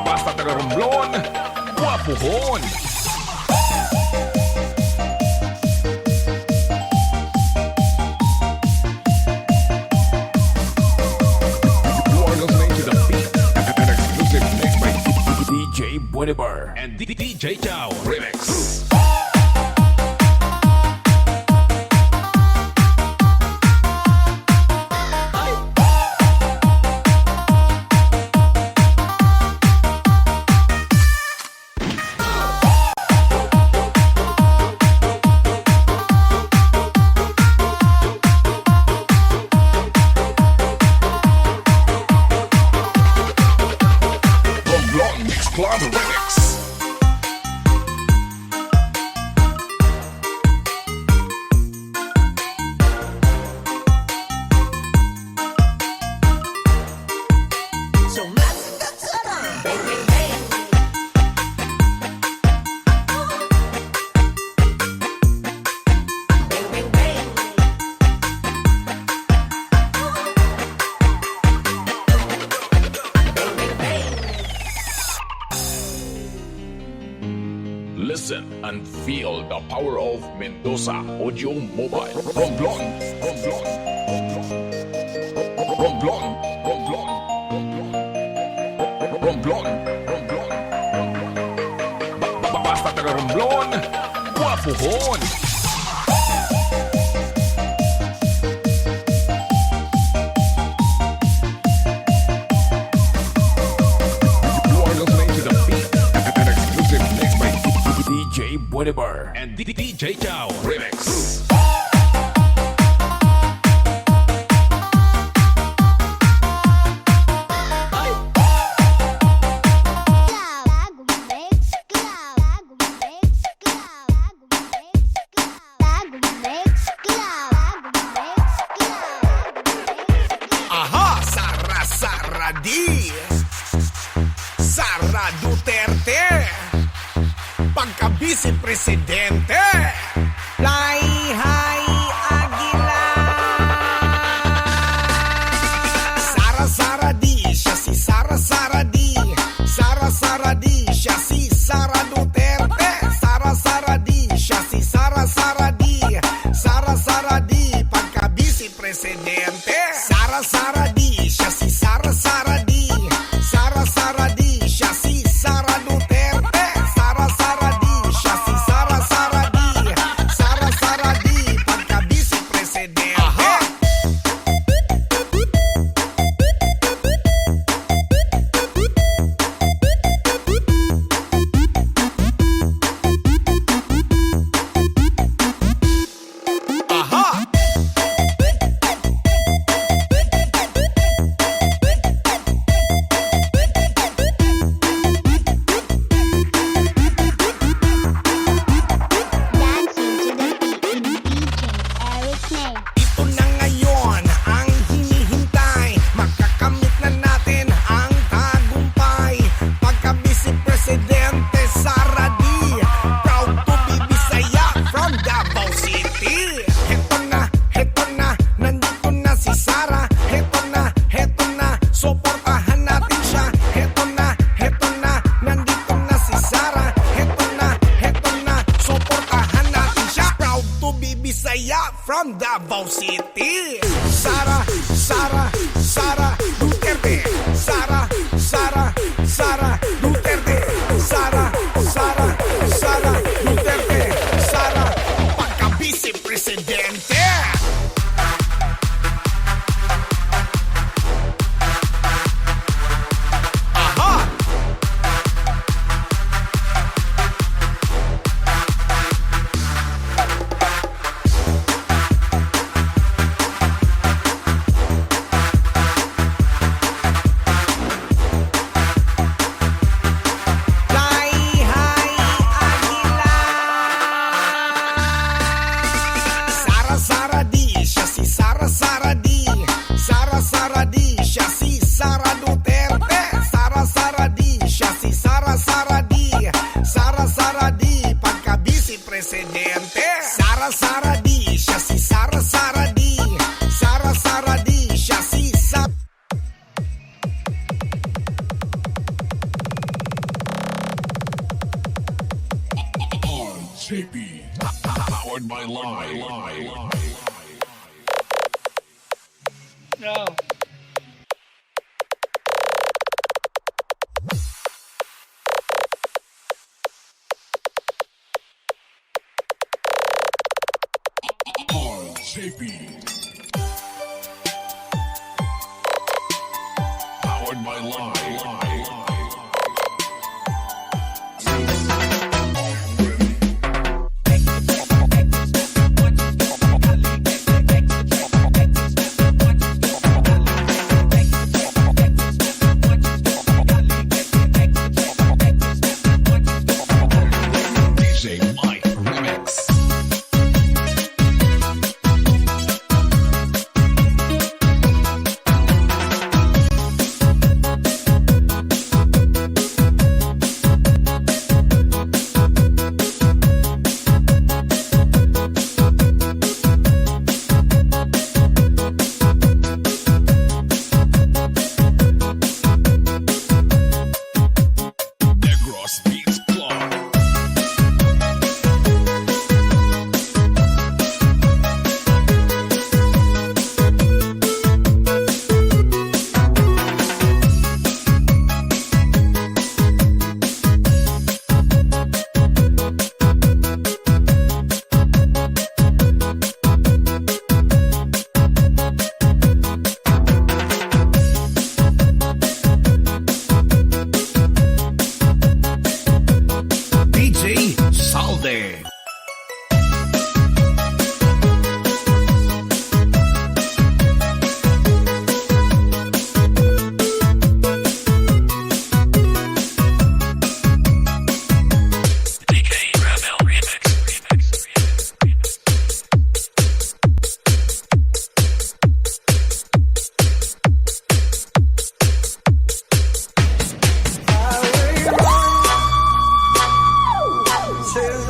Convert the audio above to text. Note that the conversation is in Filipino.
Basta taga Romblon, guwapuhon. You are listening to the beat, an exclusive mix by DJ Buenabar and DJ Chow Remix. Club Remix. Listen and feel the power of Mendoza Audio Mobile. Romblon, Romblon, Romblon, Romblon, Romblon, Romblon. Basta taga Romblon, guwapuhon. DJ Buenabar and DJ Chow Remix. Aha, Sara Sara D, Sara Duterte, pagka-vice presidente, Layhay Aguilar. Sara Sara D, siya si Sara Sara D, Sara Sara D, siya si Sara Duterte, Sara Sara D, siya si Sara Sara D, Sara Sara D, pagka-vice presidente, Sara Sara D, siya si Sara Sara D, Sara Sara D, siya si Sara Duterte, Sara Sara D, siya si Sara Sara D, Sara Sara D, pagka-vice presidente. Aha! Dancing to the beat with DJ Eric May. Ito na ngayon ang hinihintay, makakamit na natin ang tagumpay. Pagka-vice presidente Sara D, proud to be Bisaya from Davao City. Heto na, nandito na si Sara. Heto na, suportahan natin siya. Heto na, nandito na si Sara. Heto na, suportahan natin siya. Proud to be Bisaya from Davao City. Sara Duterte, Sara Duterte, Sara Duterte, Sara, pagka-vice presidente. Aha! Sara Saradi, siya si Sara Saradi. Sara Saradi, siya si Sap. JP, powered by Lie. No. JP, powered by Lie. DJ Mike Remix. Negros Beats Club. DJ Salde. Till